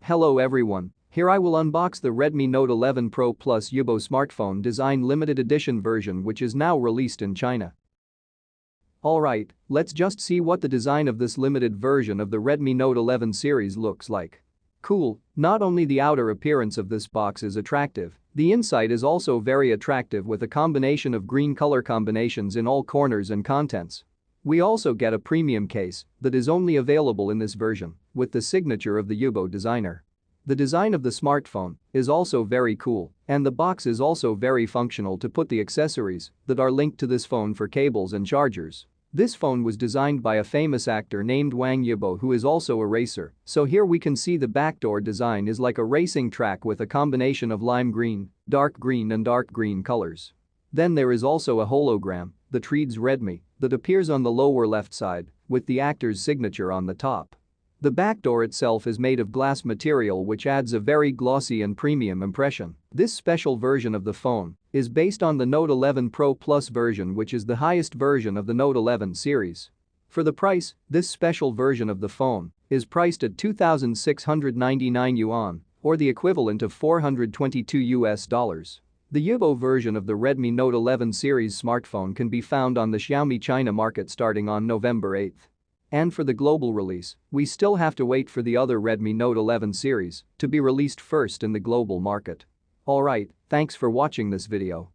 Hello everyone, here I will unbox the Redmi Note 11 Pro Plus YIBO smartphone design limited edition version which is now released in China. Alright, let's just see what the design of this limited version of the Redmi Note 11 series looks like. Cool, not only the outer appearance of this box is attractive, the inside is also very attractive with a combination of green color combinations in all corners and contents. We also get a premium case that is only available in this version with the signature of the YIBO designer. The design of the smartphone is also very cool and the box is also very functional to put the accessories that are linked to this phone for cables and chargers. This phone was designed by a famous actor named Wang Yibo who is also a racer, so here we can see the backdoor design is like a racing track with a combination of lime green, dark green and dark green colors. Then there is also a hologram that reads Redmi that appears on the lower left side with the actor's signature on the top. The back door itself is made of glass material which adds a very glossy and premium impression. This special version of the phone is based on the Note 11 Pro Plus version which is the highest version of the Note 11 series. For the price, this special version of the phone is priced at 2,699 yuan or the equivalent of $422. The YIBO version of the Redmi Note 11 series smartphone can be found on the Xiaomi China market starting on November 8. And for the global release, we still have to wait for the other Redmi Note 11 series to be released first in the global market. Alright, thanks for watching this video.